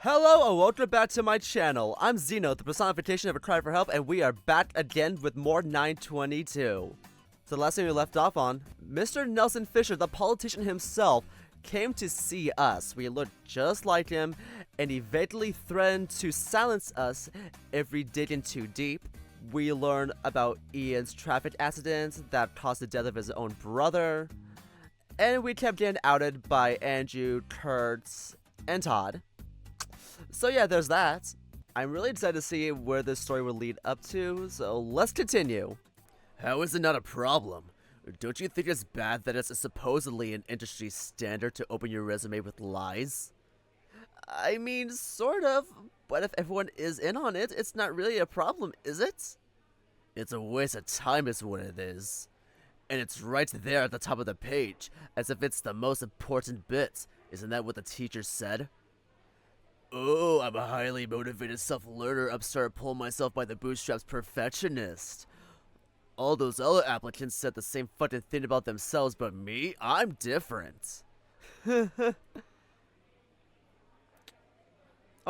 Hello and welcome back to my channel. I'm Xeno, the personification of a cry for help, and we are back again with more 922. So the last thing we left off on, Mr. Nelson Fisher, the politician himself, came to see us. We looked just like him, and he vaguely threatened to silence us if we dig in too deep. We learned about Ian's traffic accident that caused the death of his own brother, and we kept getting outed by Andrew, Kurt, and Todd. So yeah, there's that. I'm really excited to see where this story will lead up to, so let's continue. How is it not a problem? Don't you think it's bad that it's supposedly an industry standard to open your resume with lies? I mean, sort of, but if everyone is in on it, it's not really a problem, is it? It's a waste of time is what it is. And it's right there at the top of the page, as if it's the most important bit. Isn't that what the teacher said? Oh, I'm a highly motivated self-learner upstart pull myself by the bootstraps perfectionist. All those other applicants said the same fucking thing about themselves, but me? I'm different. Oh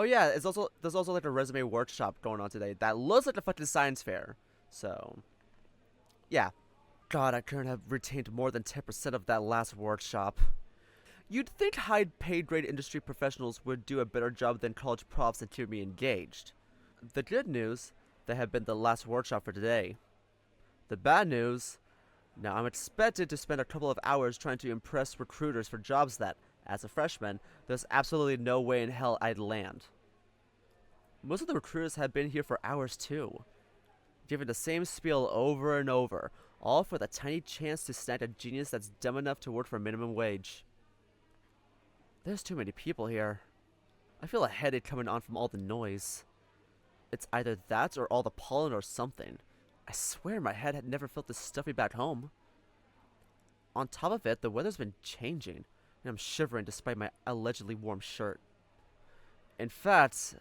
yeah, there's also like a resume workshop going on today that looks like a fucking science fair. So, yeah. God, I couldn't have retained more than 10% of that last workshop. You'd think high-paid grade industry professionals would do a better job than college profs that keep me engaged. The good news, that had been the last workshop for today. The bad news, now I'm expected to spend a couple of hours trying to impress recruiters for jobs that, as a freshman, there's absolutely no way in hell I'd land. Most of the recruiters have been here for hours too, giving the same spiel over and over, all for the tiny chance to snag a genius that's dumb enough to work for minimum wage. There's too many people here. I feel a headache coming on from all the noise. It's either that or all the pollen or something. I swear my head had never felt this stuffy back home. On top of it, the weather's been changing, and I'm shivering despite my allegedly warm shirt. In fact,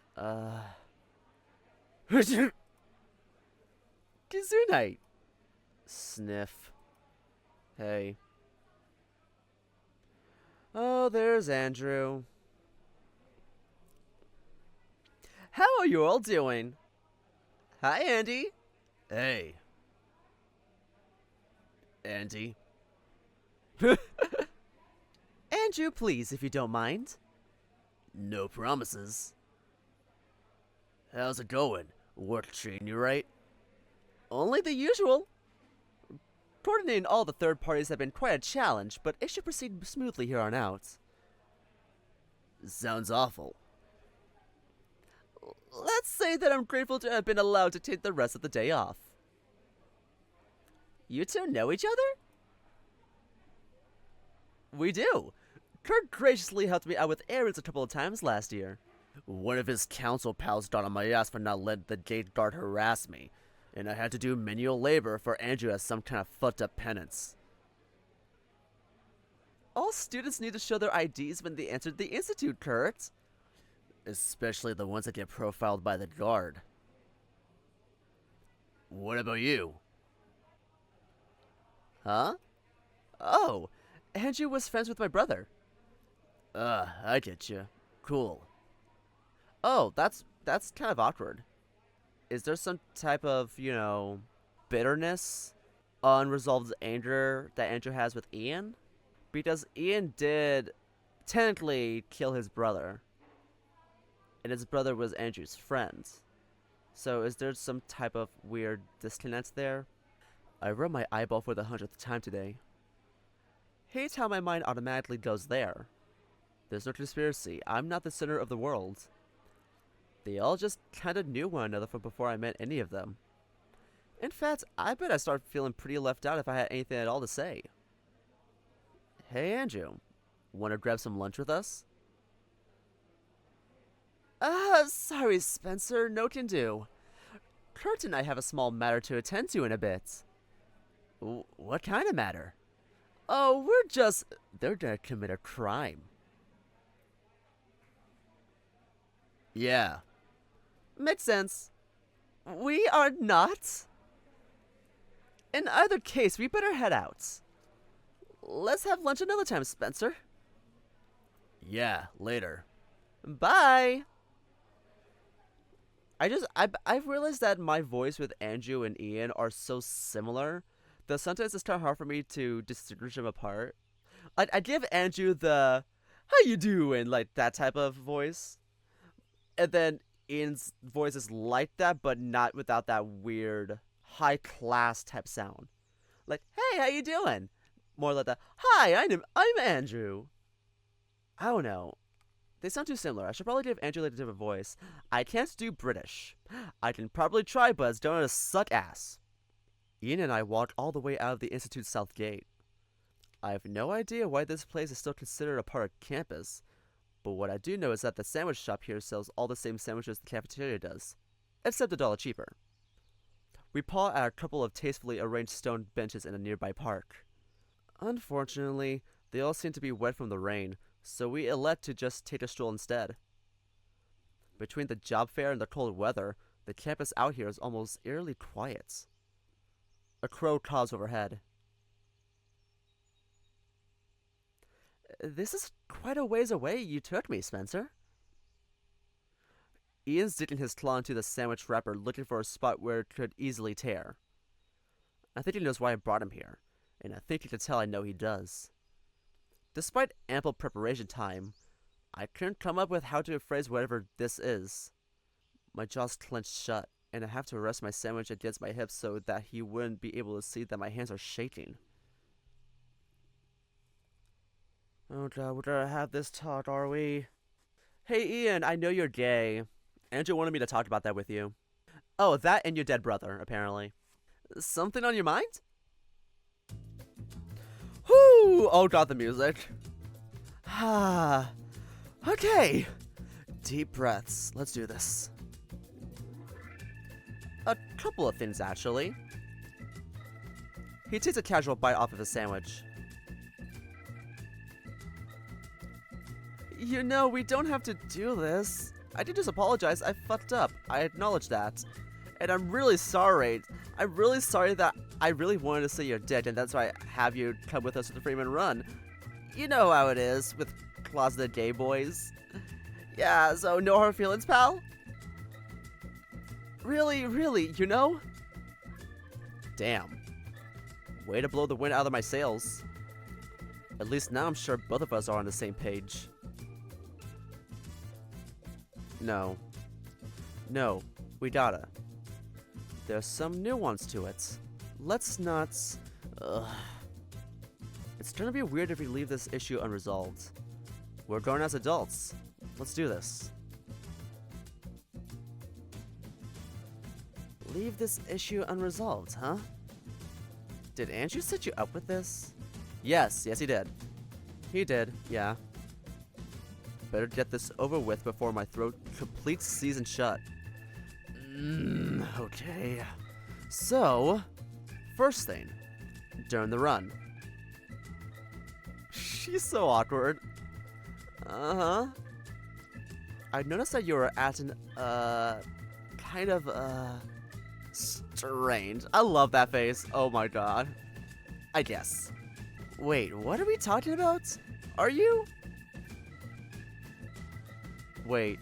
Gesundheit. Sniff. Hey. Oh, there's Andrew. How are you all doing? Hi, Andy. Hey. Andy. Andrew, please, if you don't mind. No promises. How's it going? Work treating you right? Only the usual. Coordinating all the third parties have been quite a challenge, but it should proceed smoothly here on out. Sounds awful. Let's say that I'm grateful to have been allowed to take the rest of the day off. You two know each other? We do. Kurt graciously helped me out with errands a couple of times last year. One of his council pals got on my ass for not letting the gate guard harass me, and I had to do manual labor for Andrew as some kind of fucked up penance. All students need to show their IDs when they enter the institute, Kurt. Especially the ones that get profiled by the guard. What about you? Huh? Oh, Andrew was friends with my brother. I get you. Cool. Oh, that's kind of awkward. Is there some type of, bitterness, unresolved anger that Andrew has with Ian? Because Ian did technically kill his brother, and his brother was Andrew's friend. So is there some type of weird disconnect there? I rubbed my eyeball for the 100th time today. Hate how my mind automatically goes there. There's no conspiracy. I'm not the center of the world. They all just kind of knew one another from before I met any of them. In fact, I bet I'd start feeling pretty left out if I had anything at all to say. Hey, Andrew. Want to grab some lunch with us? Sorry, Spencer. No can do. Kurt and I have a small matter to attend to in a bit. What kind of matter? Oh, they're gonna commit a crime. Yeah. Makes sense. We are not. In either case, we better head out. Let's have lunch another time, Spencer. Yeah, later. Bye! I've realized that my voice with Andrew and Ian are so similar that sometimes it's kind of hard for me to distinguish them apart. I give Andrew the "How you doing?" like that type of voice, and then Ian's voice is like that, but not without that weird high class type sound. Like, "Hey, how you doing?" More like that. "Hi, I'm Andrew." I don't know. They sound too similar. I should probably give Andrew like a different voice. I can't do British. I can probably try, but it's gonna suck ass. Ian and I walked all the way out of the Institute's south gate. I have no idea why this place is still considered a part of campus, but what I do know is that the sandwich shop here sells all the same sandwiches the cafeteria does, except $1 cheaper. We paw at a couple of tastefully arranged stone benches in a nearby park. Unfortunately, they all seem to be wet from the rain, so we elect to just take a stroll instead. Between the job fair and the cold weather, the campus out here is almost eerily quiet. A crow caws overhead. This is quite a ways away you took me, Spencer. Ian's digging his claw into the sandwich wrapper, looking for a spot where it could easily tear. I think he knows why I brought him here, and I think he can tell I know he does. Despite ample preparation time, I couldn't come up with how to phrase whatever this is. My jaws clenched shut, and I have to rest my sandwich against my hips so that he wouldn't be able to see that my hands are shaking. Oh god, we're gonna have this talk, are we? Hey Ian, I know you're gay. Andrew wanted me to talk about that with you. Oh, that and your dead brother, apparently. Something on your mind? Whoo! Oh god, the music. Ah. Okay. Deep breaths. Let's do this. A couple of things, actually. He takes a casual bite off of his sandwich. You know, we don't have to do this. I did just apologize. I fucked up. I acknowledge that. And I'm really sorry. I'm really sorry that I really wanted to say you're dead, and that's why I have you come with us to the Freeman Run. You know how it is with closeted gay boys. Yeah, so no hard feelings, pal? Really, you know? Damn. Way to blow the wind out of my sails. At least now I'm sure both of us are on the same page. No, we gotta. There's some nuance to it. Let's not... It's gonna be weird if we leave this issue unresolved. We're grown as adults. Let's do this. Leave this issue unresolved, huh? Did Andrew set you up with this? Yes, he did. He did, yeah. Better get this over with before my throat completes season shut. Okay. So, first thing, during the run. She's so awkward. Uh-huh. I noticed that you were acting, kind of, strange. I love that face. Oh my god. I guess. Wait, what are we talking about? Are you? Wait,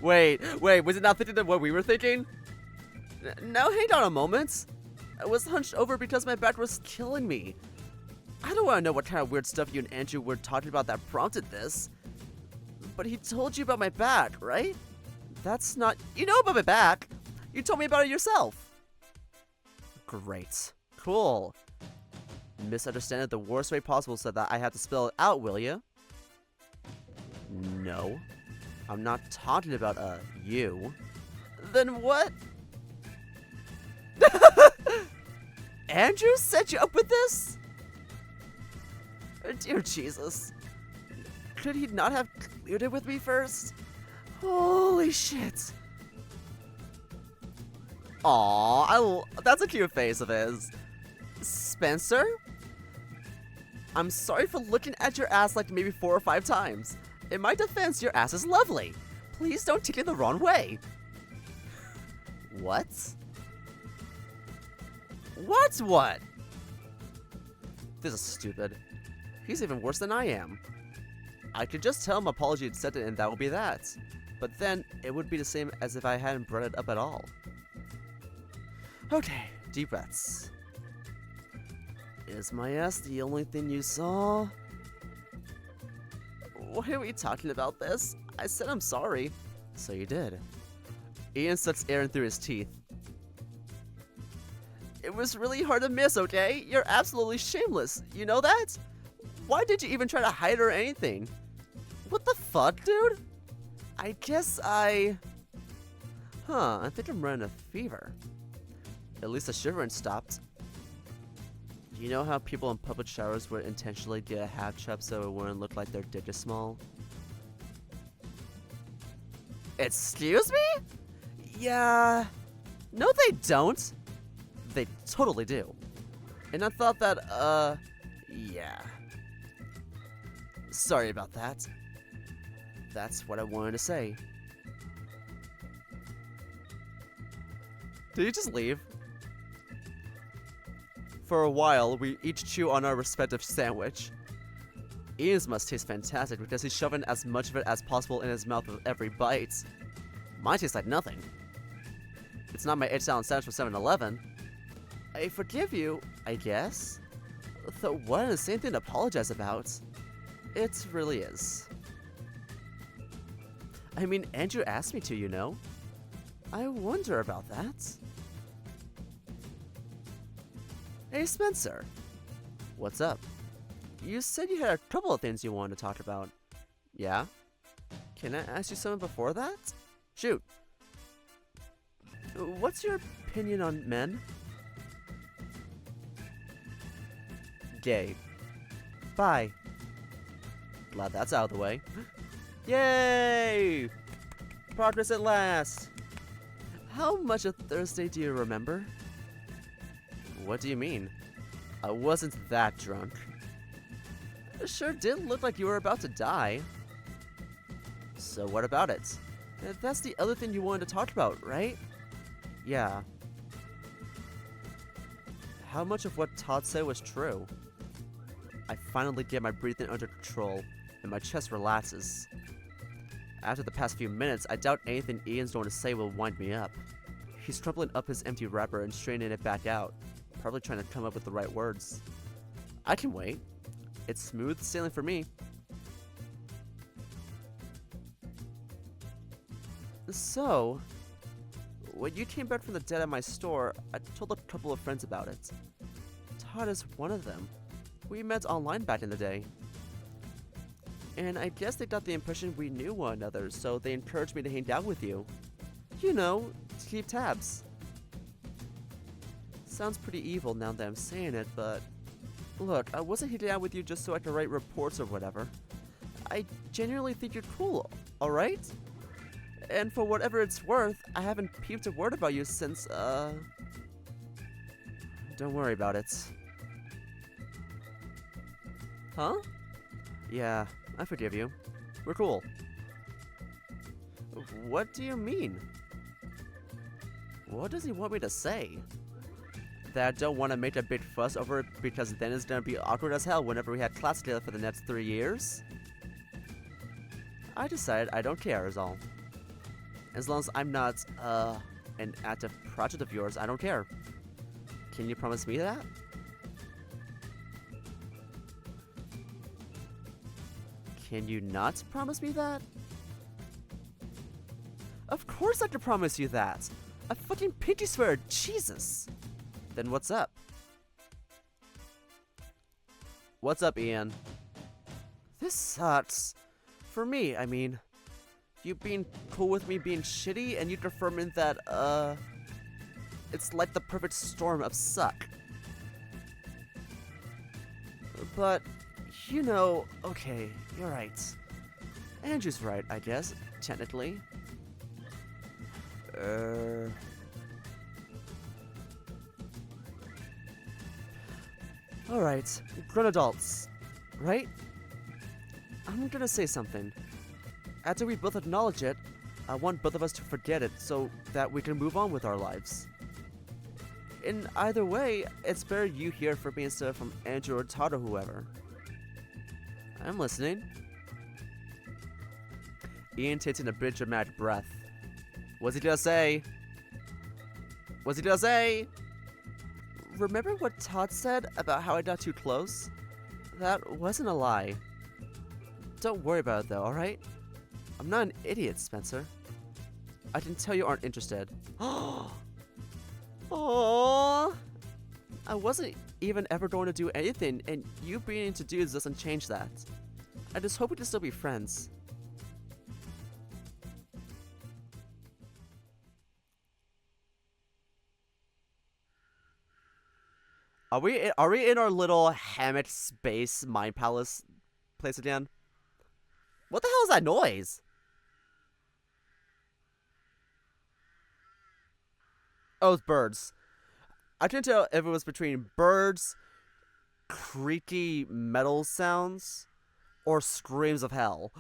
was it not thinking of what we were thinking? Now hang on a moment. I was hunched over because my back was killing me. I don't want to know what kind of weird stuff you and Andrew were talking about that prompted this. But he told you about my back, right? That's not... You know about my back. You told me about it yourself. Great. Cool. Misunderstand it the worst way possible so that I have to spell it out, will you? No. I'm not talking about, you. Then what? Andrew set you up with this? Dear Jesus. Could he not have cleared it with me first? Holy shit. Aw, that's a cute face of his. Spencer? I'm sorry for looking at your ass like maybe 4 or 5 times. In my defense, your ass is lovely. Please don't take it the wrong way. What? What? This is stupid. He's even worse than I am. I could just tell him apology accepted and that will be that. but then it would be the same as if I hadn't brought it up at all. Okay, deep breaths. Is my ass the only thing you saw? Why are we talking about this? I said I'm sorry. So you did. Ian sucks air in through his teeth. It was really hard to miss, okay? You're absolutely shameless. You know that? Why did you even try to hide or anything? What the fuck, dude? I guess I think I'm running a fever. At least the shivering stopped. You know how people in public showers would intentionally get a half chub so it wouldn't look like their dick is small? Excuse me? Yeah. No, they don't. They totally do. And I thought that, yeah. Sorry about that. That's what I wanted to say. Did you just leave? For a while, we each chew on our respective sandwich. Ian's must taste fantastic because he's shoving as much of it as possible in his mouth with every bite. Mine tastes like nothing. It's not my 8-ounce sandwich from 7-Eleven. I forgive you, I guess. Though what an insane thing to apologize about. It really is. I mean, Andrew asked me to, you know. I wonder about that. Hey, Spencer. What's up? You said you had a couple of things you wanted to talk about. Yeah? Can I ask you something before that? Shoot. What's your opinion on men? Gay. Bye. Glad that's out of the way. Yay! Progress at last! How much of Thursday do you remember? What do you mean? I wasn't that drunk. It sure did look like you were about to die. So what about it? That's the other thing you wanted to talk about, right? Yeah. How much of what Todd said was true? I finally get my breathing under control, and my chest relaxes. After the past few minutes, I doubt anything Ian's going to say will wind me up. He's crumpling up his empty wrapper and straightening it back out, probably trying to come up with the right words. I can wait. It's smooth sailing for me. So, when you came back from the dead at my store, I told a couple of friends about it. Todd is one of them. We met online back in the day. And I guess they got the impression we knew one another, so they encouraged me to hang out with you. You know, to keep tabs. Sounds pretty evil now that I'm saying it, but... Look, I wasn't hanging out with you just so I could write reports or whatever. I genuinely think you're cool, alright? And for whatever it's worth, I haven't peeped a word about you since, Don't worry about it. Huh? Yeah, I forgive you. We're cool. What do you mean? What does he want me to say? That I don't want to make a big fuss over it because then it's gonna be awkward as hell whenever we had class together for the next 3 years? I decided I don't care is all. As long as I'm not, an active project of yours, I don't care. Can you promise me that? Can you not promise me that? Of course I can promise you that! I fucking pinky swear, Jesus! Then what's up? What's up, Ian? This sucks. For me, I mean. You being cool with me being shitty, and you confirming that, it's like the perfect storm of suck. But, you know, okay, you're right. Andrew's right, I guess, technically. Alright, grown adults, right? I'm gonna say something. After we both acknowledge it, I want both of us to forget it so that we can move on with our lives. In either way, it's better you hear from me instead of from Andrew or Todd or whoever. I'm listening. Ian takes in a big dramatic breath. What's he gonna say? What's he gonna say? Remember what Todd said about how I got too close? That wasn't a lie. Don't worry about it though, alright? I'm not an idiot, Spencer. I can tell you aren't interested. Aww. I wasn't even ever going to do anything, and you being into dudes doesn't change that. I just hope we can still be friends. Are we in our little hammock space mind palace place again? What the hell is that noise? Oh, it's birds. I couldn't tell if it was between birds, creaky metal sounds, or screams of hell.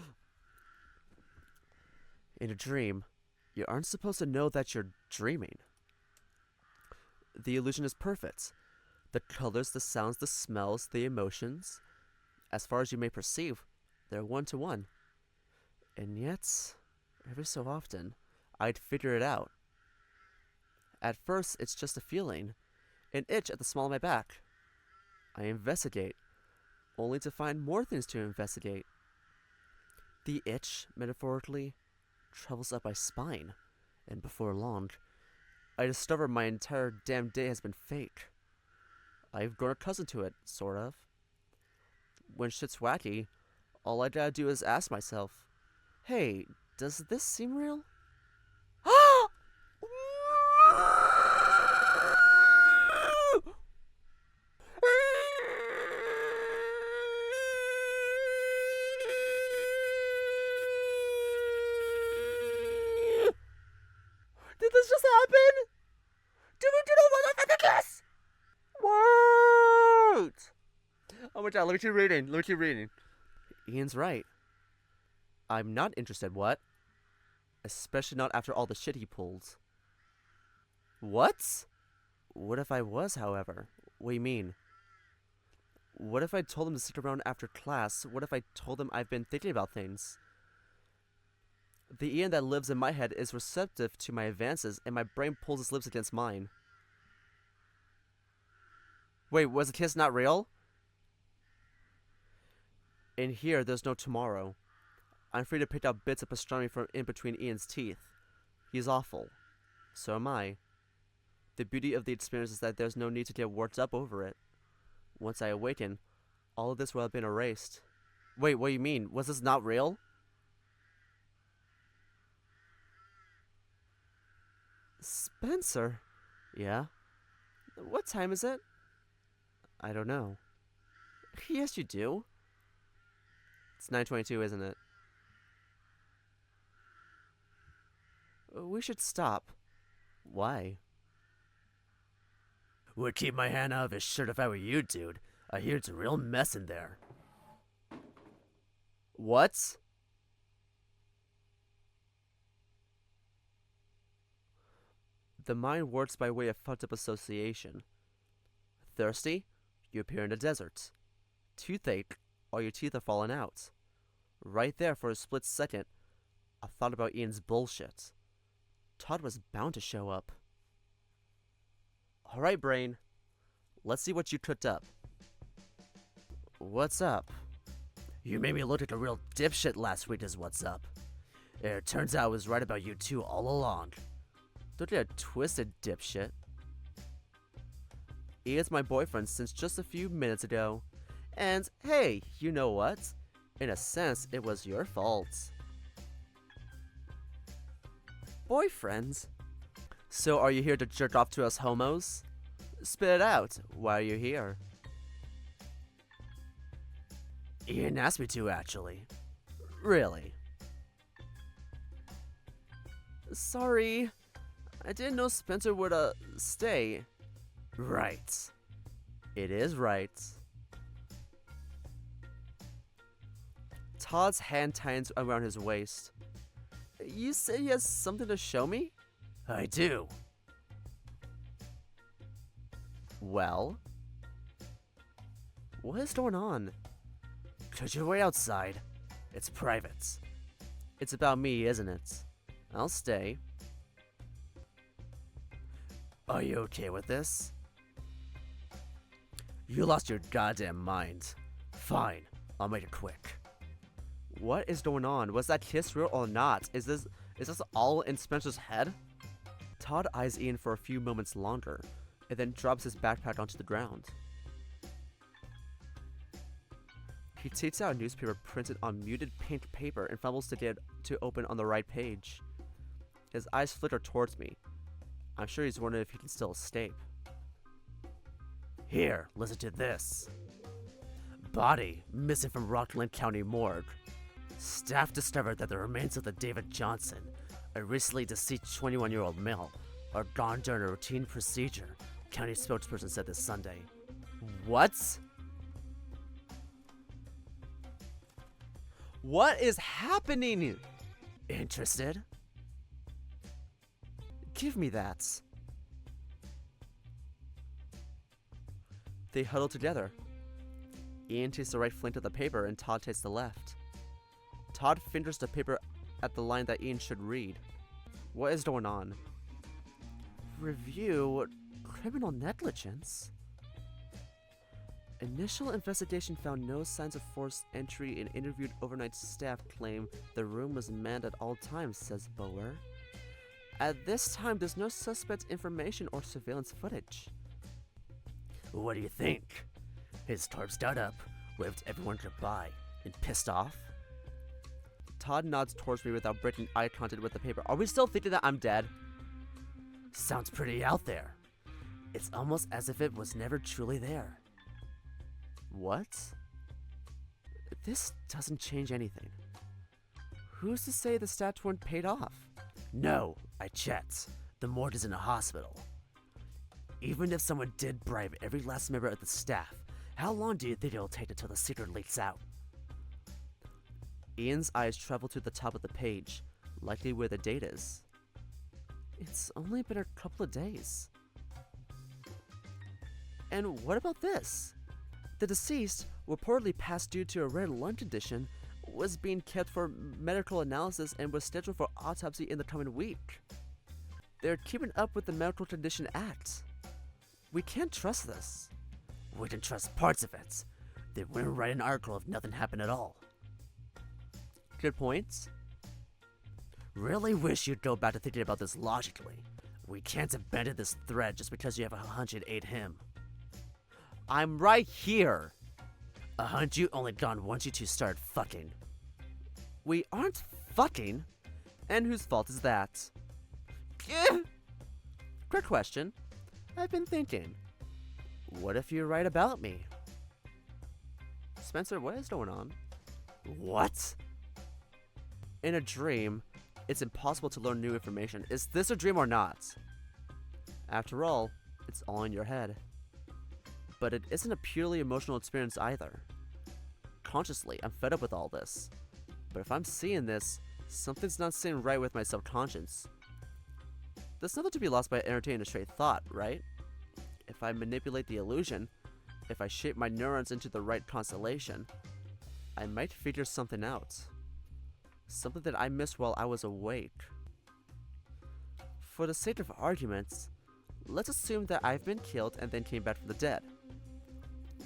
In a dream, you aren't supposed to know that you're dreaming. The illusion is perfect. The colors, the sounds, the smells, the emotions, as far as you may perceive, they're one-to-one. And yet, every so often, I'd figure it out. At first, it's just a feeling, an itch at the small of my back. I investigate, only to find more things to investigate. The itch, metaphorically, travels up my spine, and before long, I discover my entire damn day has been fake. I've grown accustomed to it, sort of. When shit's wacky, all I gotta do is ask myself, hey, does this seem real? Did this just happen? Did we do the motherfucking kiss? What? Oh my god, let me keep reading. Ian's right. I'm not interested, what? Especially not after all the shit he pulls. What? What if I was, however? What do you mean? What if I told him to stick around after class? What if I told him I've been thinking about things? The Ian that lives in my head is receptive to my advances, and my brain pulls his lips against mine. Wait, was the kiss not real? In here, there's no tomorrow. I'm free to pick out bits of pastrami from in between Ian's teeth. He's awful. So am I. The beauty of the experience is that there's no need to get worked up over it. Once I awaken, all of this will have been erased. Wait, what do you mean? Was this not real? Spencer? Yeah? What time is it? I don't know. Yes, you do. It's 9:22, isn't it? We should stop. Why? Would keep my hand out of his shirt if I were you, dude. I hear it's a real mess in there. What? The mind works by way of fucked up association. Thirsty? You appear in the desert. Toothache? All your teeth have fallen out. Right there, for a split second, I thought about Ian's bullshit. Todd was bound to show up. Alright, brain. Let's see what you cooked up. What's up? You made me look like a real dipshit last week is what's up. It turns out I was right about you two all along. Don't get twisted, dipshit. Ian's my boyfriend since just a few minutes ago. And hey, you know what? In a sense, it was your fault. Boyfriends? So are you here to jerk off to us homos? Spit it out. Why are you here? Ian asked me to, actually. Really? Sorry. I didn't know Spencer would, stay. Right. It is right. Todd's hand tightens around his waist. You say he has something to show me? I do. Well? What is going on? Could you wait outside? It's private. It's about me, isn't it? I'll stay. Are you okay with this? You lost your goddamn mind. Fine, I'll make it quick. What is going on? Was that kiss real or not? Is this all in Spencer's head? Todd eyes Ian for a few moments longer, and then drops his backpack onto the ground. He takes out a newspaper printed on muted pink paper and fumbles to get it to open on the right page. His eyes flicker towards me. I'm sure he's wondering if he can still escape. Here, listen to this. Body missing from Rockland County morgue. Staff discovered that the remains of the David Johnson, a recently deceased 21-year-old male, are gone during a routine procedure, county spokesperson said this Sunday. What? What is happening? Interested? Give me that. They huddle together. Ian takes the right flank of the paper and Todd takes the left. Todd fingers the paper at the line that Ian should read. What is going on? Review criminal negligence? Initial investigation found no signs of forced entry and interviewed overnight staff claim the room was manned at all times, says Bower. At this time, there's no suspect information or surveillance footage. What do you think? His corpse got up, waved everyone goodbye, and pissed off? Todd nods towards me without breaking eye contact with the paper. Are we still thinking that I'm dead? Sounds pretty out there. It's almost as if it was never truly there. What? This doesn't change anything. Who's to say the stats weren't paid off? No, I checked. The morgue is in a hospital. Even if someone did bribe every last member of the staff, how long do you think it'll take until the secret leaks out? Ian's eyes travel to the top of the page, likely where the date is. It's only been a couple of days. And what about this? The deceased, reportedly passed due to a rare lung condition, was being kept for medical analysis and was scheduled for autopsy in the coming week. They're keeping up with the Medical Condition Act. We can't trust this. We can trust parts of it. They wouldn't write an article if nothing happened at all. Good points. Really wish you'd go back to thinking about this logically. We can't abandon this thread just because you have a hunch it ate him. I'm right here. A hunch you only gone once you two started fucking. We aren't fucking? And whose fault is that? Quick question. I've been thinking. What if you're right about me? Spencer, what is going on? What? In a dream, it's impossible to learn new information. Is this a dream or not? After all, it's all in your head. But it isn't a purely emotional experience either. Consciously, I'm fed up with all this. But if I'm seeing this, something's not sitting right with my subconscious. There's nothing to be lost by entertaining a straight thought, right? If I manipulate the illusion, if I shape my neurons into the right constellation, I might figure something out. Something that I missed while I was awake. For the sake of arguments, let's assume that I've been killed and then came back from the dead.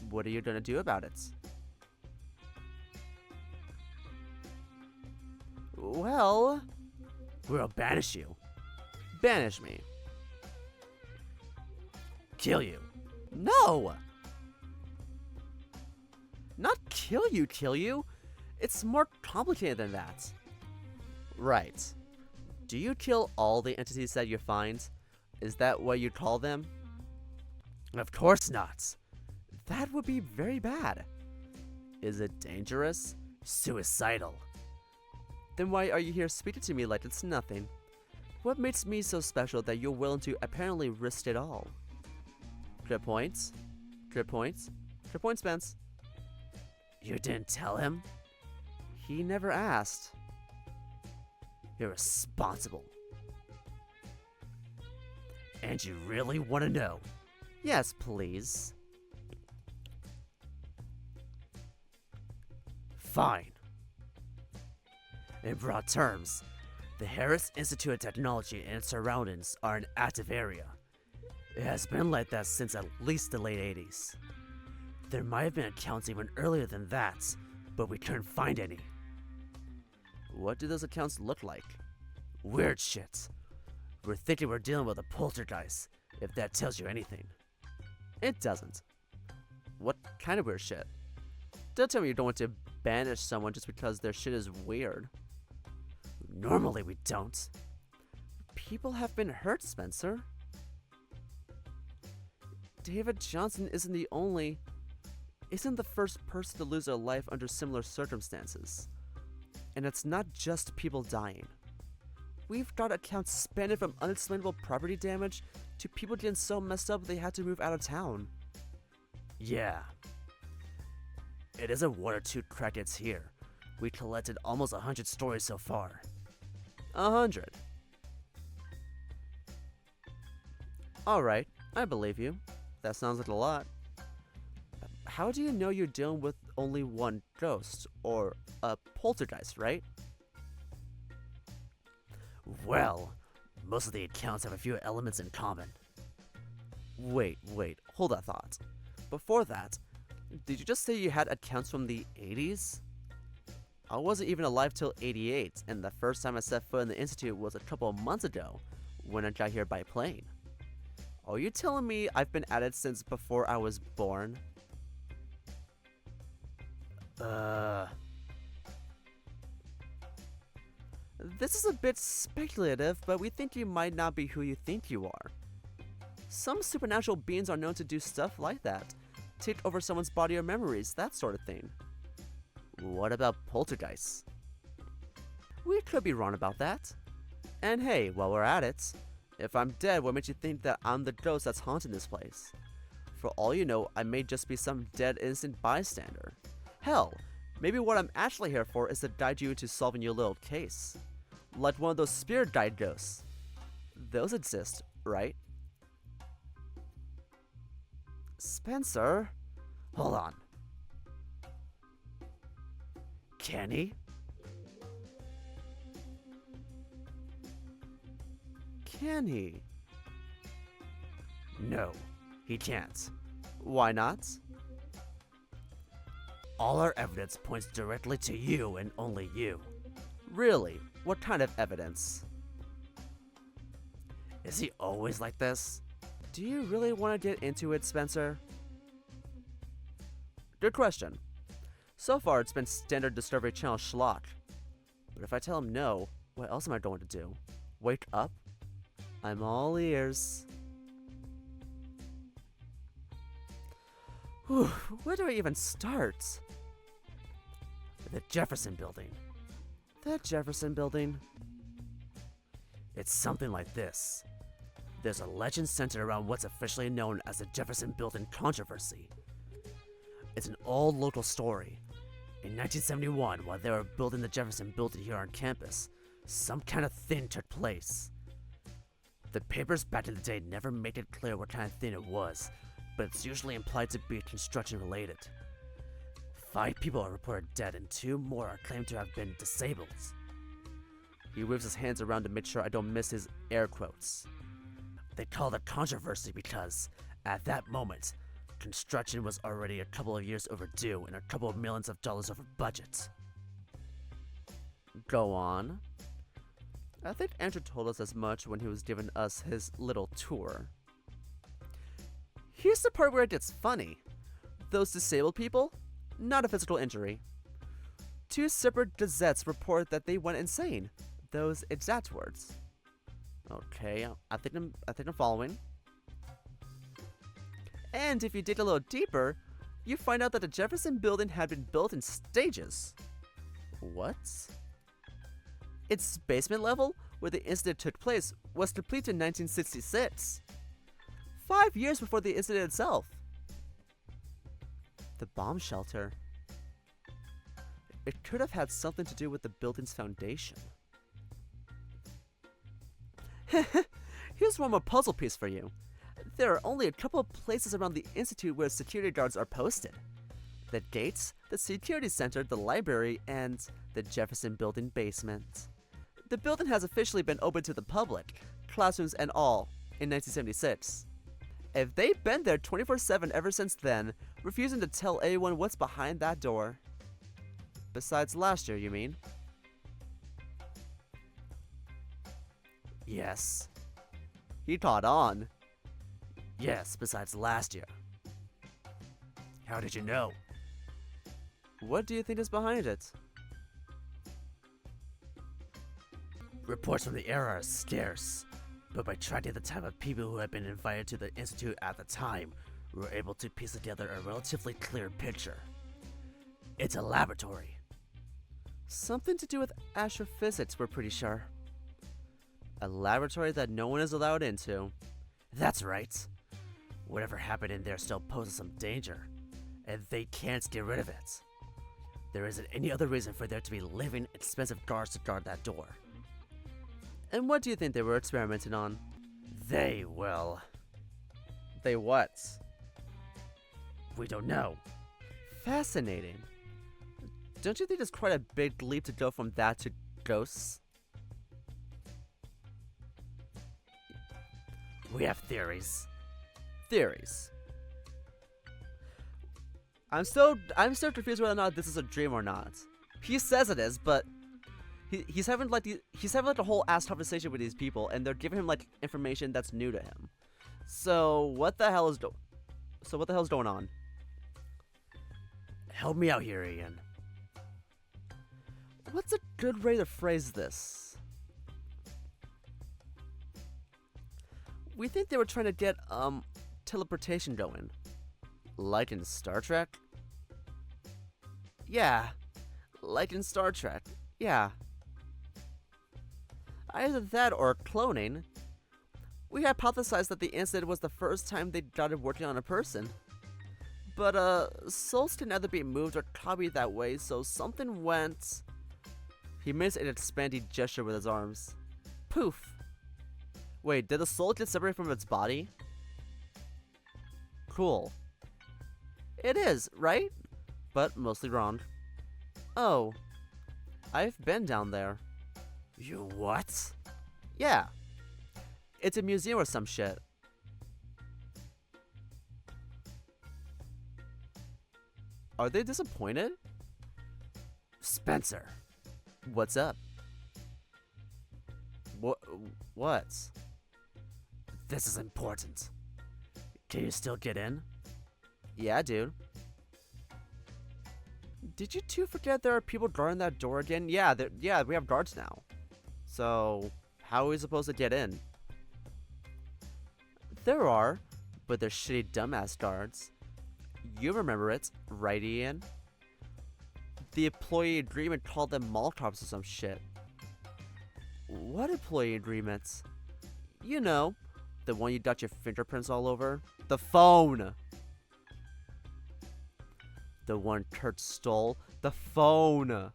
What are you gonna do about it? Well, we'll banish you. Banish me. Kill you. No! Not kill you. It's more complicated than that. Right. Do you kill all the entities that you find? Is that what you call them? Of course not. That would be very bad. Is it dangerous? Suicidal. Then why are you here speaking to me like it's nothing? What makes me so special that you're willing to apparently risk it all? Good points. Good points. Good points, Spence. You didn't tell him? He never asked. You're responsible. And you really want to know? Yes, please. Fine. In broad terms, the Harris Institute of Technology and its surroundings are an active area. It has been like that since at least the late 80s. There might have been accounts even earlier than that, but we couldn't find any. What do those accounts look like? Weird shit. We're thinking we're dealing with a poltergeist, if that tells you anything. It doesn't. What kind of weird shit? Don't tell me you don't want to banish someone just because their shit is weird. Normally we don't. People have been hurt, Spencer. David Johnson isn't the first person to lose their life under similar circumstances. And it's not just people dying. We've got accounts spanning from unexplainable property damage to people getting so messed up they had to move out of town. Yeah. It isn't one or two crackheads here. We collected almost 100 stories so far. 100. Alright, I believe you. That sounds like a lot. How do you know you're dealing with only one ghost, or a poltergeist, right? Well, most of the accounts have a few elements in common. Wait, hold that thought. Before that, did you just say you had accounts from the 80s? I wasn't even alive till 88, and the first time I set foot in the Institute was a couple of months ago, when I got here by plane. Are you telling me I've been at it since before I was born? This is a bit speculative, but we think you might not be who you think you are. Some supernatural beings are known to do stuff like that. Take over someone's body or memories, that sort of thing. What about poltergeists? We could be wrong about that. And hey, while we're at it, if I'm dead, what makes you think that I'm the ghost that's haunting this place? For all you know, I may just be some dead innocent bystander. Hell, maybe what I'm actually here for is to guide you into solving your little case. Like one of those spirit guide ghosts. Those exist, right? Spencer? Hold on. Can he? Can he? No, he can't. Why not? All our evidence points directly to you and only you. Really? What kind of evidence? Is he always like this? Do you really want to get into it, Spencer? Good question. So far, it's been standard Discovery Channel schlock. But if I tell him no, what else am I going to do? Wake up? I'm all ears. Whew, where do I even start? The Jefferson Building. The Jefferson Building. It's something like this. There's a legend centered around what's officially known as the Jefferson Building controversy. It's an old local story. In 1971, while they were building the Jefferson Building here on campus, some kind of thing took place. The papers back in the day never made it clear what kind of thing it was, but it's usually implied to be construction related. 5 people are reported dead and 2 more are claimed to have been disabled. He waves his hands around to make sure I don't miss his air quotes. They call it a controversy because, at that moment, construction was already a couple of years overdue and a couple of millions of dollars over budget. Go on. I think Andrew told us as much when he was giving us his little tour. Here's the part where it gets funny. Those disabled people? Not a physical injury. 2 separate gazettes report that they went insane. Those exact words. Okay, I think I'm following. And if you dig a little deeper, you find out that the Jefferson Building had been built in stages. What? Its basement level, where the incident took place, was completed in 1966. 5 years before the incident itself. The bomb shelter. It could have had something to do with the building's foundation. Here's one more puzzle piece for you. There are only a couple of places around the Institute where security guards are posted. The gates, the security center, the library, and The Jefferson Building basement. The building has officially been opened to the public, classrooms and all, in 1976. If they've been there 24/7 ever since then, refusing to tell anyone what's behind that door. Besides last year, you mean? Yes. He caught on. Yes, besides last year. How did you know? What do you think is behind it? Reports from the area are scarce, but by tracking the time of people who had been invited to the institute at the time, we were able to piece together a relatively clear picture. It's a laboratory. Something to do with astrophysics, we're pretty sure. A laboratory that no one is allowed into. That's right. Whatever happened in there still poses some danger, and they can't get rid of it. There isn't any other reason for there to be living, expensive guards to guard that door. And what do you think they were experimenting on? They what? We don't know. Fascinating. Don't you think it's quite a big leap to go from that to ghosts? We have theories. Theories. I'm still confused whether or not this is a dream or not. He says it is, but he's having like a whole ass conversation with these people, and they're giving him like information that's new to him. So what the hell is going on? Help me out here, Ian. What's a good way to phrase this? We think they were trying to get teleportation going, like in Star Trek. Yeah, like in Star Trek. Yeah. Either that or cloning. We hypothesized that the incident was the first time they started working on a person. But souls can neither be moved or copied that way, so something went. He makes an expanding gesture with his arms. Poof. Wait, did the soul get separated from its body? Cool. It is, right? But mostly wrong. Oh. I've been down there. You what? Yeah. It's a museum or some shit. Are they disappointed? Spencer. What's up? What? This is important. Can you still get in? Yeah, dude. Did you two forget there are people guarding that door again? Yeah, we have guards now. So, how are we supposed to get in? There are, but they're shitty dumbass guards. You remember it, right, Ian? The employee agreement called them mall cops or some shit. What employee agreements? You know, the one you got your fingerprints all over. The phone! The one Kurt stole. The phone!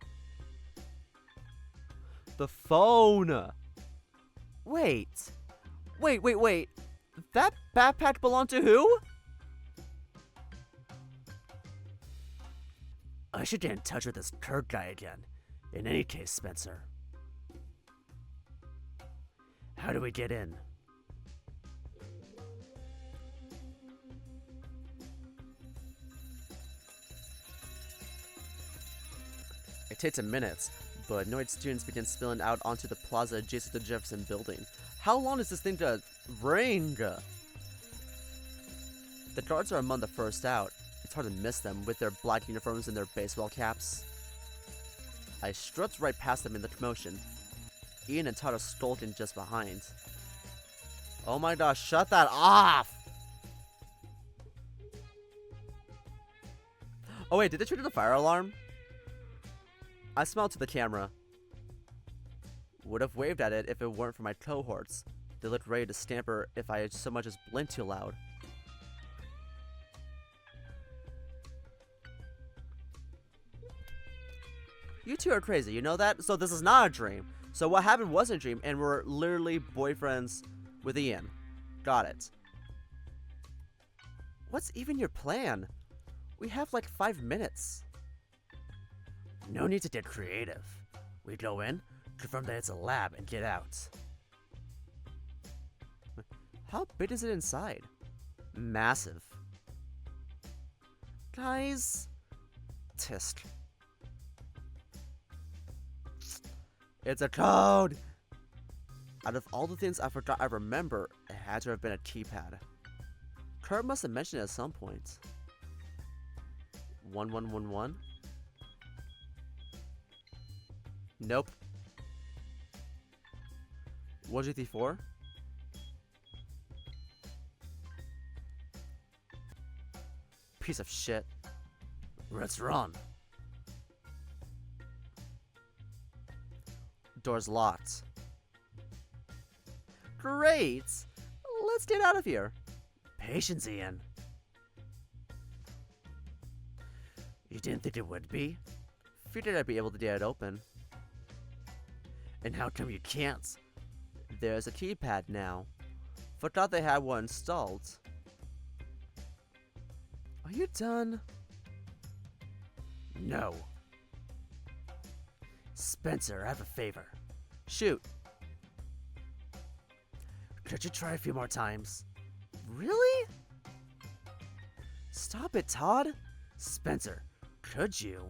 The phone! Wait. That backpack belonged to who? I should get in touch with this Kurt guy again. In any case, Spencer. How do we get in? It takes a minute, but annoyed students begin spilling out onto the plaza adjacent to the Jefferson Building. How long is this thing gonna ring? The guards are among the first out. It's hard to miss them with their black uniforms and their baseball caps. I strut right past them in the commotion. Ian and Todd are skulking just behind. Oh my gosh, shut that off! Oh wait, did they trigger the fire alarm? I smiled to the camera. Would have waved at it if it weren't for my cohorts. They looked ready to scamper if I had so much as blinked too loud. You two are crazy, you know that? So this is not a dream. So what happened was a dream, and we're literally boyfriends with Ian. Got it. What's even your plan? We have like 5 minutes. No need to get creative. We go in, confirm that it's a lab, and get out. How big is it inside? Massive. Guys, tisk. It's a code! Out of all the things I forgot I remember, it had to have been a keypad. Kurt must have mentioned it at some point. 1111? Nope. 1234? Piece of shit. Let's run. Door's locked. Great! Let's get out of here. Patience, Ian. You didn't think it would be? Figured I'd be able to get it open. And how come you can't? There's a keypad now. Forgot they had one installed. Are you done? No. Spencer, I have a favor. Shoot. Could you try a few more times? Really? Stop it, Todd. Spencer, could you?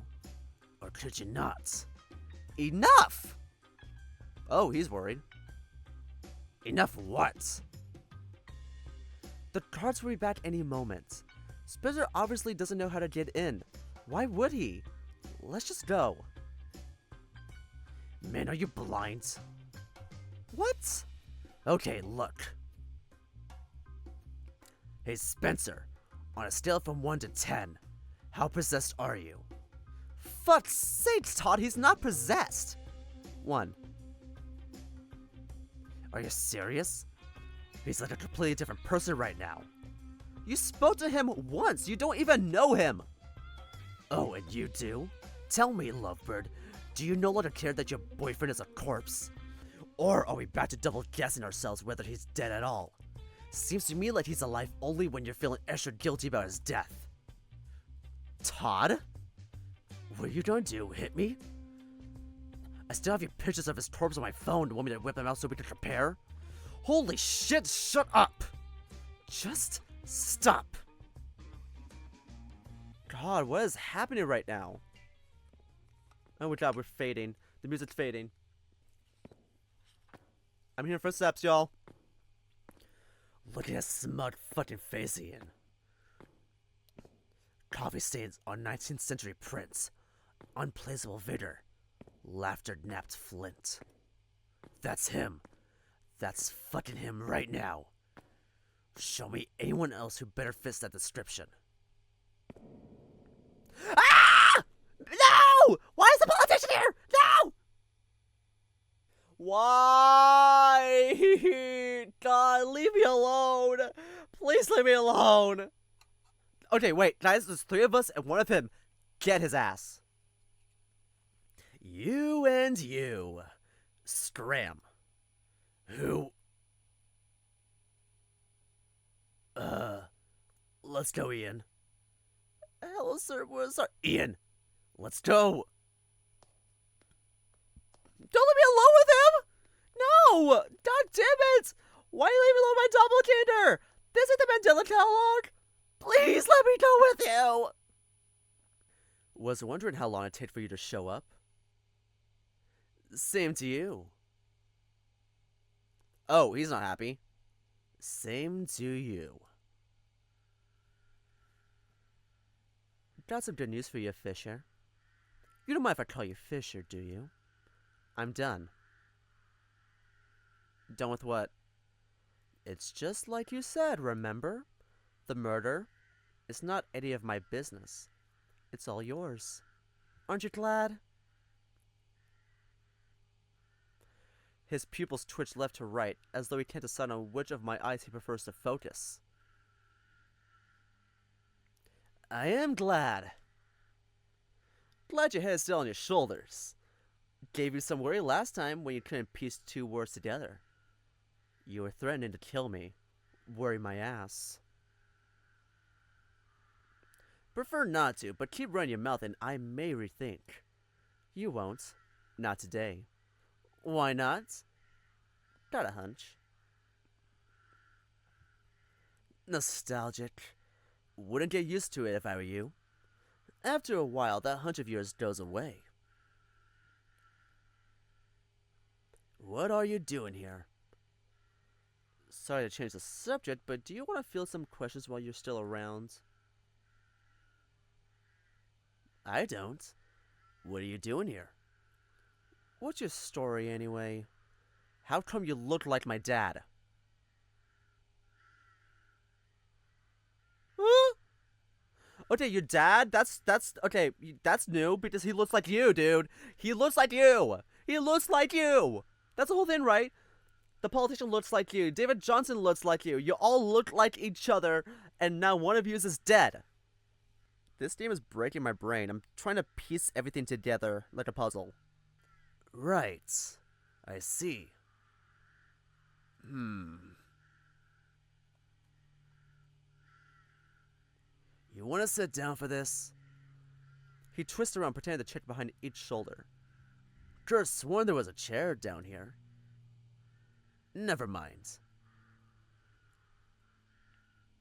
Or could you not? Enough! Oh, he's worried. Enough what? The cards will be back any moment. Spencer obviously doesn't know how to get in. Why would he? Let's just go. Man, are you blind? What? Okay, look. Hey, Spencer. On a scale from 1 to 10, how possessed are you? Fuck's sakes, Todd, he's not possessed. 1. Are you serious? He's like a completely different person right now. You spoke to him once. You don't even know him. Oh, and you do? Tell me, Lovebird, do you no longer care that your boyfriend is a corpse? Or are we back to double guessing ourselves whether he's dead at all? Seems to me like he's alive only when you're feeling extra guilty about his death. Todd? What are you gonna do, hit me? I still have your pictures of his corpse on my phone. Want me to whip them out so we can compare? Holy shit, shut up! Just stop. God, what is happening right now? Oh my god, we're fading. The music's fading. I'm hearing footsteps, y'all. Look at that smug fucking face, Ian. Coffee stains on 19th century prints. Unplaceable vigor. Laughter napped flint. That's him. That's fucking him right now. Show me anyone else who better fits that description. Ah! No! Why is the politician here? No! Why? God, leave me alone. Please leave me alone. Okay, wait, guys, there's 3 of us and 1 of him. Get his ass. You and you. Scram. Who? Let's go, Ian. Hello, sir. Sorry. Ian, let's go. Don't let me alone with him! No! God damn it! Why are you leaving alone my doppelganger? This is the Mandela catalog. Please let me go with you! Was wondering how long it'd take for you to show up. Same to you. Oh, he's not happy. Same to you. Got some good news for you, Fisher. You don't mind if I call you Fisher, do you? I'm done. Done with what? It's just like you said, remember? The murder is not any of my business. It's all yours. Aren't you glad? His pupils twitched left to right, as though he can't decide on which of my eyes he prefers to focus. I am glad. Glad your head is still on your shoulders. Gave you some worry last time when you couldn't piece 2 words together. You were threatening to kill me. Worry my ass. Prefer not to, but keep running your mouth and I may rethink. You won't. Not today. Why not? Got a hunch. Nostalgic. Wouldn't get used to it if I were you. After a while, that hunch of yours goes away. What are you doing here? Sorry to change the subject, but do you want to field some questions while you're still around? I don't. What are you doing here? What's your story, anyway? How come you look like my dad? Huh? Okay, your dad? That's okay, that's new because he looks like you, dude. He looks like you. He looks like you. That's the whole thing, right? The politician looks like you. David Johnson looks like you. You all look like each other, and now one of you is dead. This game is breaking my brain. I'm trying to piece everything together like a puzzle. Right. I see. You want to sit down for this? He twists around, pretending to check behind each shoulder. Could've sworn there was a chair down here. Never mind.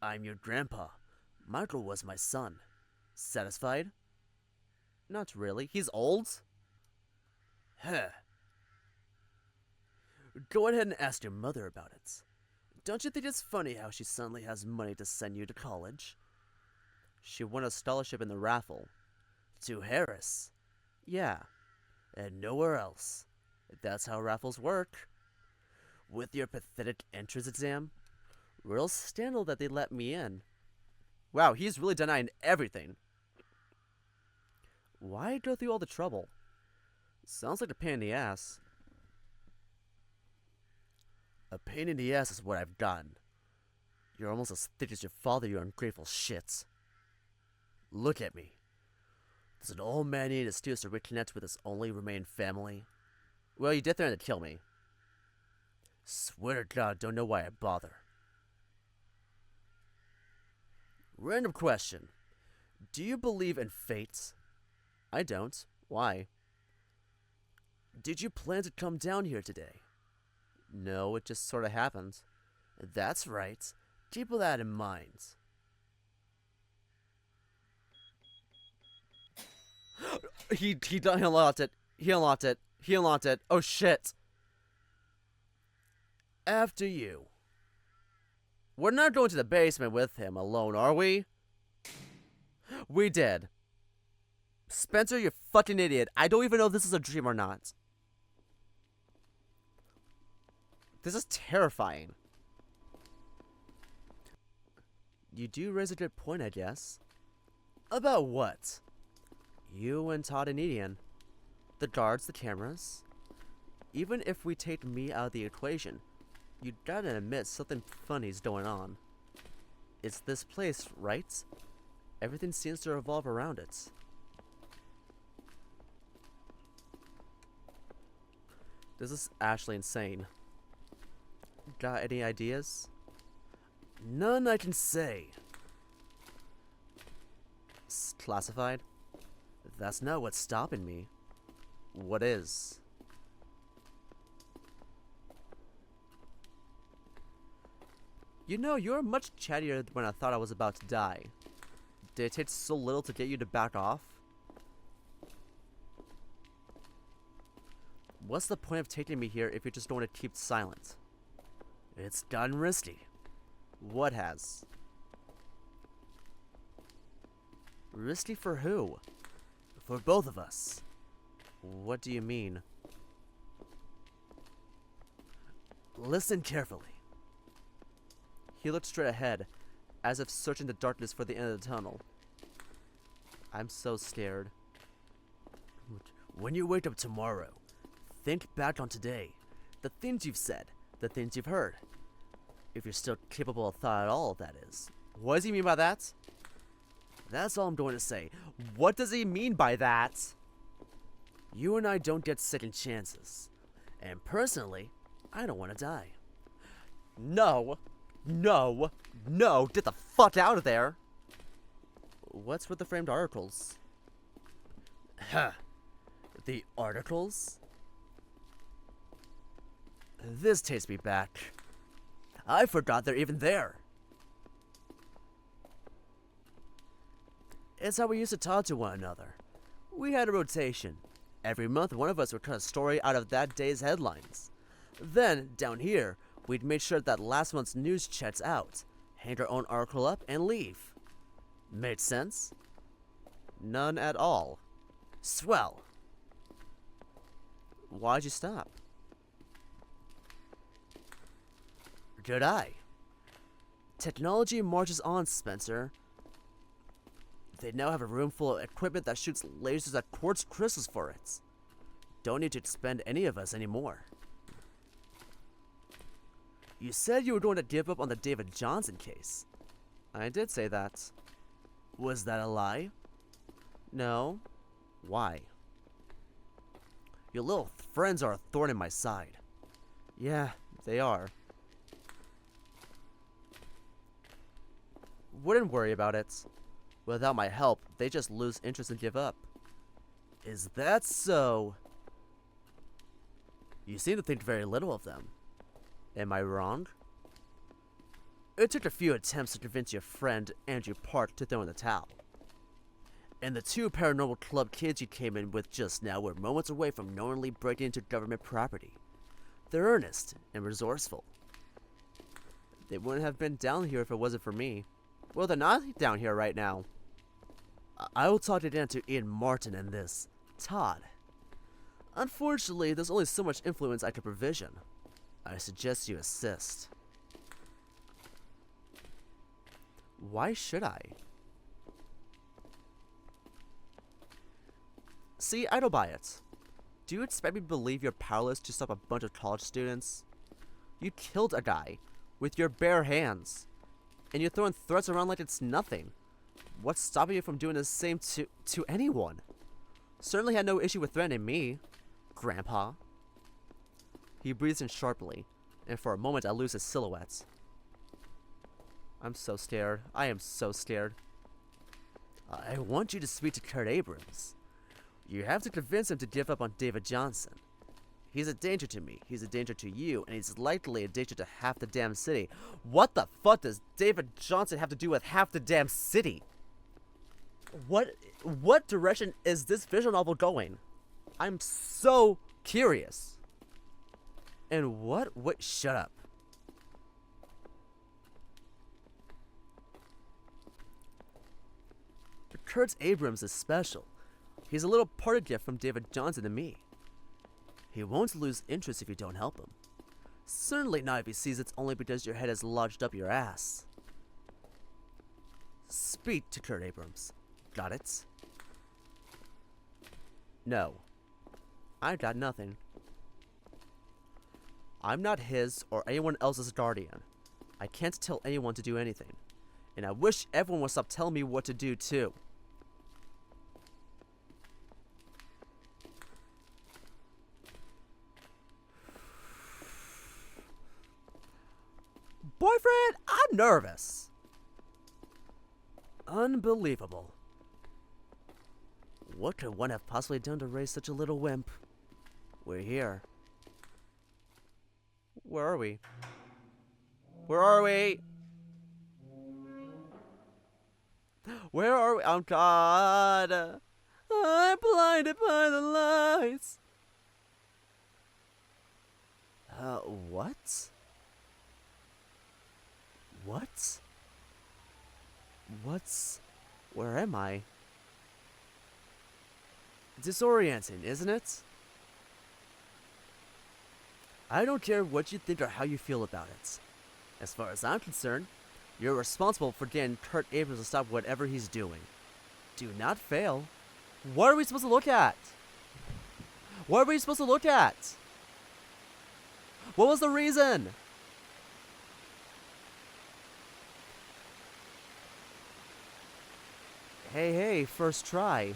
I'm your grandpa. Michael was my son. Satisfied? Not really. He's old? Huh. Go ahead and ask your mother about it. Don't you think it's funny how she suddenly has money to send you to college? She won a scholarship in the raffle. To Harris. Yeah. And nowhere else. That's how raffles work. With your pathetic entrance exam? Real scandal that they let me in. Wow, he's really denying everything. Why go through all the trouble? Sounds like a pain in the ass. A pain in the ass is what I've done. You're almost as thick as your father, you ungrateful shit. Look at me. Does an old man need an excuse to reconnect with his only remaining family? Well, you did threaten to kill me. Swear to God, don't know why I bother. Random question. Do you believe in fate? I don't. Why? Did you plan to come down here today? No, it just sort of happened. That's right. Keep that in mind. He unlocked it. He unlocked it. He unlocked it. Oh shit. After you. We're not going to the basement with him alone, are we? We did. Spencer, you fucking idiot. I don't even know if this is a dream or not. This is terrifying. You do raise a good point, I guess. About what? You and Todd and Edian. The guards, the cameras. Even if we take me out of the equation, you gotta admit something funny's going on. It's this place, right? Everything seems to revolve around it. This is actually insane. Got any ideas? None I can say. Classified? That's not what's stopping me. What is? You know, you're much chattier when I thought I was about to die. Did it take so little to get you to back off? What's the point of taking me here if you're just going to keep silent? It's gotten risky. What has? Risky for who? For both of us. What do you mean? Listen carefully. He looked straight ahead, as if searching the darkness for the end of the tunnel. I'm so scared. When you wake up tomorrow, think back on today. The things you've said, the things you've heard. If you're still capable of thought at all, that is. What does he mean by that? That's all I'm going to say. What does he mean by that? You and I don't get second chances. And personally, I don't want to die. No. No. No. Get the fuck out of there. What's with the framed articles? Huh. The articles? This takes me back. I forgot they're even there. It's how we used to talk to one another. We had a rotation. Every month, one of us would cut a story out of that day's headlines. Then, down here, we'd make sure that last month's news checks out, hang our own article up, and leave. Made sense? None at all. Swell. Why'd you stop? Good eye. Technology marches on, Spencer. They now have a room full of equipment that shoots lasers at quartz crystals for it. Don't need to expend any of us anymore. You said you were going to give up on the David Johnson case. I did say that. Was that a lie? No. Why? Your little friends are a thorn in my side. Yeah, they are. Wouldn't worry about it. Without my help, they just lose interest and give up. Is that so? You seem to think very little of them. Am I wrong? It took a few attempts to convince your friend, Andrew Park, to throw in the towel. And the two paranormal club kids you came in with just now were moments away from knowingly breaking into government property. They're earnest and resourceful. They wouldn't have been down here if it wasn't for me. Well, they're not down here right now. I will talk it down to Ian Martin and this, Todd. Unfortunately, there's only so much influence I can provision. I suggest you assist. Why should I? See, I don't buy it. Do you expect me to believe you're powerless to stop a bunch of college students? You killed a guy with your bare hands, and you're throwing threats around like it's nothing. What's stopping you from doing the same to anyone? Certainly had no issue with threatening me, Grandpa. He breathes in sharply, and for a moment I lose his silhouette. I'm so scared. I am so scared. I want you to speak to Kurt Abrams. You have to convince him to give up on David Johnson. He's a danger to me, he's a danger to you, and he's likely a danger to half the damn city. What the fuck does David Johnson have to do with half the damn city? What direction is this visual novel going? I'm so curious. And what, shut up. Kurt Abrams is special. He's a little party gift from David Johnson to me. He won't lose interest if you don't help him. Certainly not if he sees it's only because your head is lodged up your ass. Speak to Kurt Abrams. Got it? No. I got nothing. I'm not his or anyone else's guardian. I can't tell anyone to do anything. And I wish everyone would stop telling me what to do too. Boyfriend, I'm nervous. Unbelievable. What could one have possibly done to raise such a little wimp? We're here. Where are we? Where are we? Where are we? Oh God. I'm blinded by the lights. What? What? Where am I? Disorienting, isn't it? I don't care what you think or how you feel about it. As far as I'm concerned, you're responsible for getting Kurt Abrams to stop whatever he's doing. Do not fail. What are we supposed to look at? What are we supposed to look at? What was the reason? Hey, first try.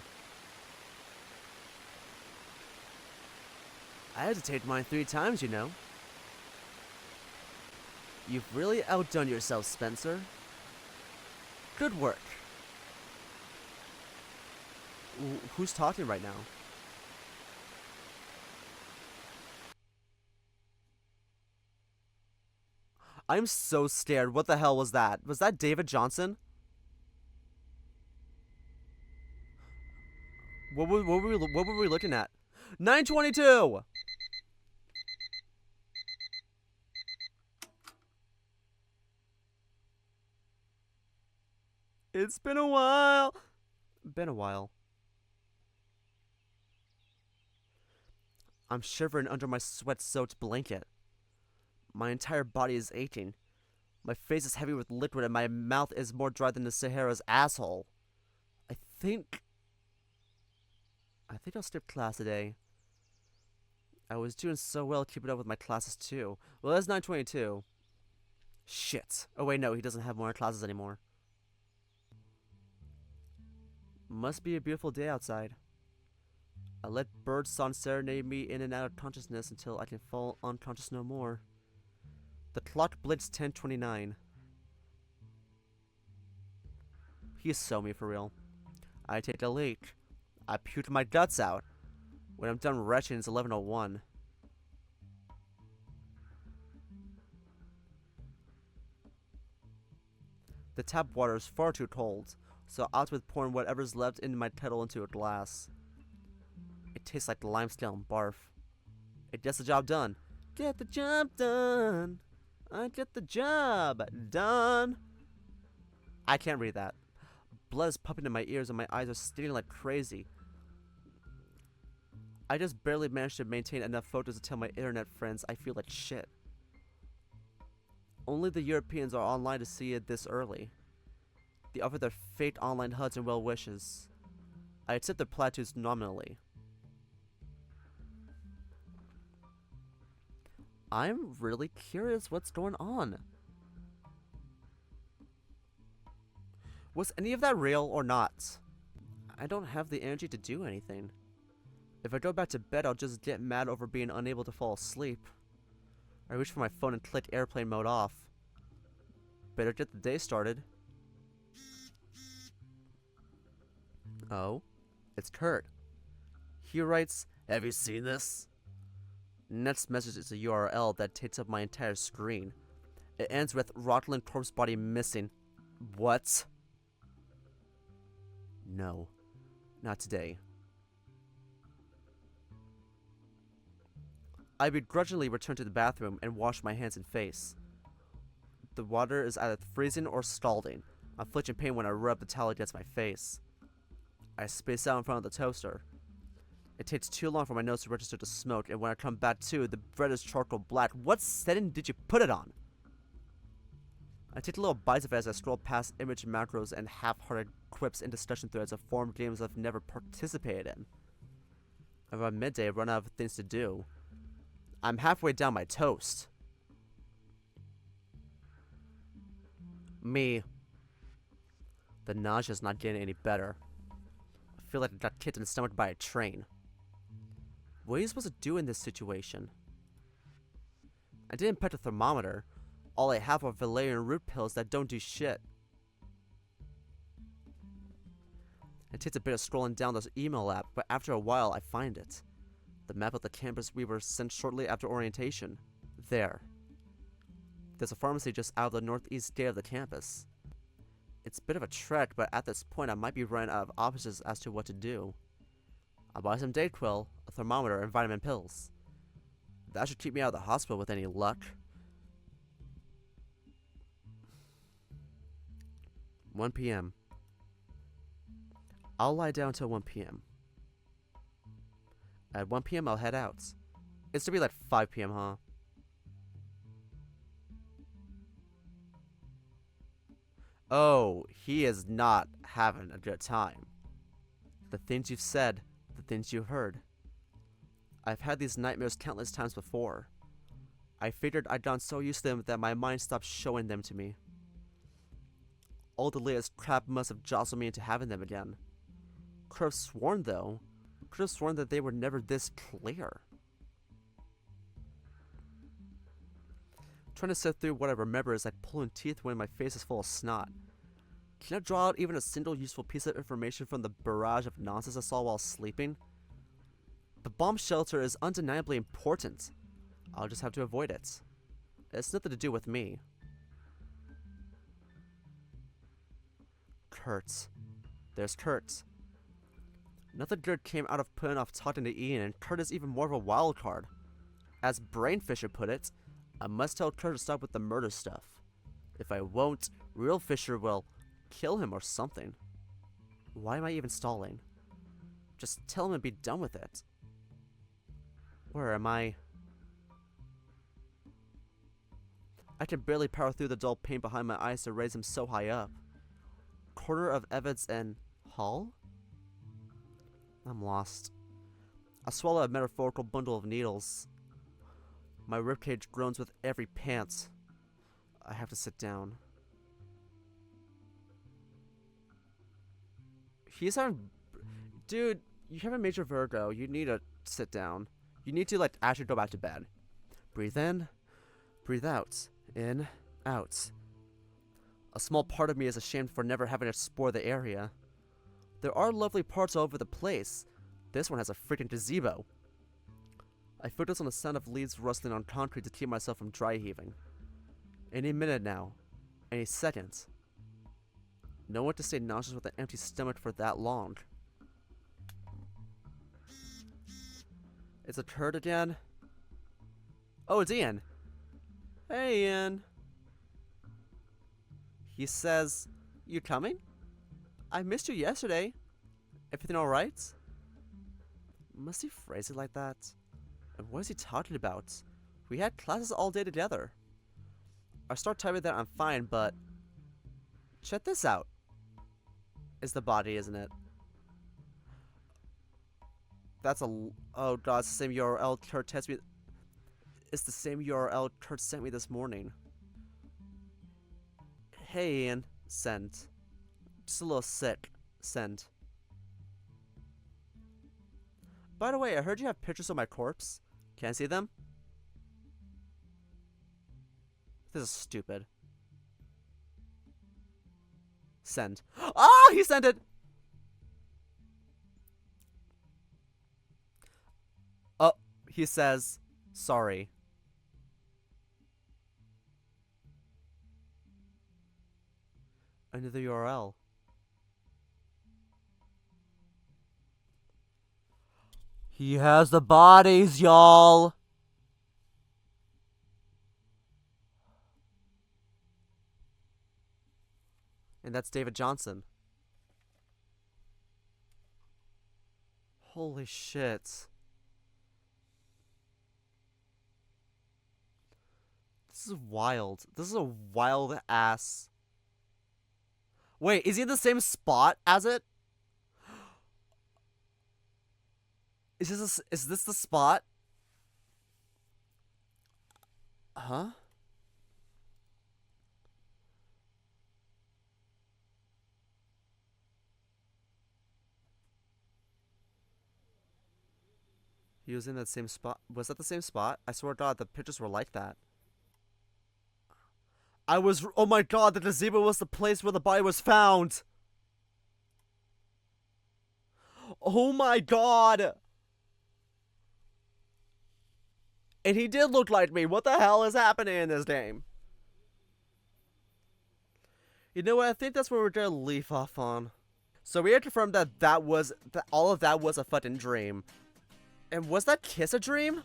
I had to take mine 3 times, you know. You've really outdone yourself, Spencer. Good work. Who's talking right now? I'm so scared. What the hell was that? Was that David Johnson? What were we looking at? 922! It's been a while. Been a while. I'm shivering under my sweat-soaked blanket. My entire body is aching. My face is heavy with liquid and my mouth is more dry than the Sahara's asshole. I think I'll skip class today. I was doing so well keeping up with my classes too. Well, that's 922. Shit. Oh wait, no, he doesn't have more classes anymore. Must be a beautiful day outside. I let bird song serenade me in and out of consciousness until I can fall unconscious no more. The clock blinks 10:29. He saw me for real. I take a leak. I puked my guts out. When I'm done retching, it's 11:01. The tap water is far too cold, so out with pouring whatever's left in my kettle into a glass. It tastes like limestone barf. It gets the job done. Get the job done. I get the job done. I can't read that. Blood is pumping in my ears and my eyes are stinging like crazy. I just barely managed to maintain enough photos to tell my internet friends I feel like shit. Only the Europeans are online to see it this early. They offer their fake online hugs and well wishes. I accept their platitudes nominally. I'm really curious what's going on. Was any of that real or not? I don't have the energy to do anything. If I go back to bed, I'll just get mad over being unable to fall asleep. I reach for my phone and click airplane mode off. Better get the day started. Oh, it's Kurt. He writes, "Have you seen this?" Next message is a URL that takes up my entire screen. It ends with Rockland corpse body missing. What? No, not today. I begrudgingly return to the bathroom and wash my hands and face. The water is either freezing or scalding. I'm flinching pain when I rub the towel against my face. I space out in front of the toaster. It takes too long for my nose to register to smoke, and when I come back to, the bread is charcoal black. What setting did you put it on? I take a little bites of it as I scroll past image macros and half-hearted quips in discussion threads of forum games I've never participated in. Around midday, I run out of things to do. I'm halfway down my toast. Me. The nausea's not getting any better. I feel like I got kicked in the stomach by a train. What are you supposed to do in this situation? I didn't pet the thermometer. All I have are valerian root pills that don't do shit. It takes a bit of scrolling down this email app, but after a while I find it. The map of the campus we were sent shortly after orientation. There. There's a pharmacy just out of the northeast gate of the campus. It's a bit of a trek, but at this point I might be running out of options as to what to do. I'll buy some Dayquil, a thermometer, and vitamin pills. That should keep me out of the hospital with any luck. 1 p.m. I'll lie down till 1 p.m. At 1 p.m. I'll head out. It's to be like 5 p.m., huh? Oh, he is not having a good time. The things you've said, the things you heard. I've had these nightmares countless times before. I figured I'd gotten so used to them that my mind stopped showing them to me. All the latest crap must have jostled me into having them again. Could have sworn that they were never this clear. Trying to sift through what I remember is like pulling teeth when my face is full of snot. Can I draw out even a single useful piece of information from the barrage of nonsense I saw while sleeping? The bomb shelter is undeniably important. I'll just have to avoid it. It's nothing to do with me. Kurt. There's Kurt. Nothing good came out of putting off talking to Ian, and Kurt is even more of a wild card. As Brainfisher put it, I must tell Kurt to stop with the murder stuff. If I won't, Real Fisher will kill him or something. Why am I even stalling? Just tell him and be done with it. Where am I? I can barely power through the dull pain behind my eyes to raise him so high up. Corner of Evans and Hall? I'm lost. I swallow a metaphorical bundle of needles. My ribcage groans with every pant. I have to sit down. He's having... Dude, you have a major vertigo. You need to sit down. You need to, like, actually go back to bed. Breathe in. Breathe out. In. Out. A small part of me is ashamed for never having explored the area. There are lovely parts all over the place. This one has a freaking gazebo. I focus on the sound of leaves rustling on concrete to keep myself from dry heaving. Any minute now. Any second. No one to stay nauseous with an empty stomach for that long. It's a turd again. Oh, it's Ian. Hey, Ian. He says, "You coming? I missed you yesterday. Everything alright?" Must he phrase it like that? And what is he talking about? We had classes all day together. I start typing that I'm fine, but... check this out. It's the body, isn't it? That's a... oh god, it's the same URL Kurt texted me. It's the same URL Kurt sent me this morning. Hey Ian. Send. Just a little sick. Send. By the way, I heard you have pictures of my corpse. Can I see them? This is stupid. Send. Oh, he sent it! Oh, he says, sorry. Another URL. He has the bodies, y'all! And that's David Johnson. Holy shit. This is wild. This is a wild ass. Wait, is he in the same spot as it? Is this the spot? Huh? He was in that same spot. Was that the same spot? I swear to God, the pictures were like that. Oh my god, the gazebo was the place where the body was found! Oh my god! And he did look like me. What the hell is happening in this game? You know what? I think that's where we're gonna leave off on. So we had confirmed that all of that was a fucking dream. And was that kiss a dream?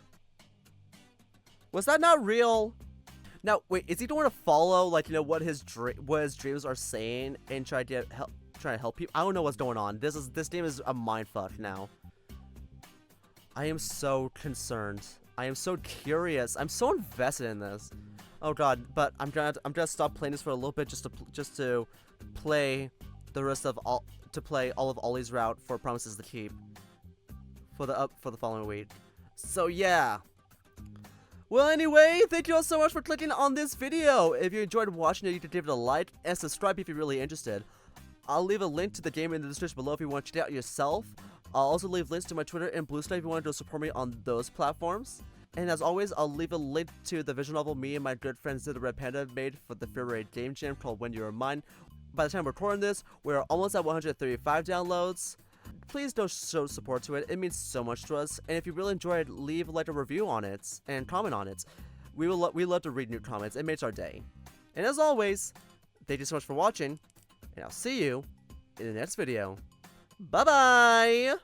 Was that not real? Now, wait, is he going to follow, like, you know, what his dreams are saying and try to help people? I don't know what's going on. This game is a mindfuck now. I am so concerned. I am so curious. I'm so invested in this. Oh god, but I'm gonna stop playing this for a little bit just to play the rest of all of Ollie's route for Promises to Keep for the following week. So yeah. Well, anyway, thank you all so much for clicking on this video. If you enjoyed watching it, you can give it a like and subscribe if you're really interested. I'll leave a link to the game in the description below if you want to check it out yourself. I'll also leave links to my Twitter and Blue Sky if you want to go support me on those platforms. And as always, I'll leave a link to the visual novel me and my good friend Zid the Red Panda made for the Furry game jam called When You Are Mine. By the time we're recording this, we're almost at 135 downloads. Please don't show support to it. It means so much to us. And if you really enjoyed, leave like a review on it and comment on it. We love to read new comments. It makes our day. And as always, thank you so much for watching, and I'll see you in the next video. Bye-bye!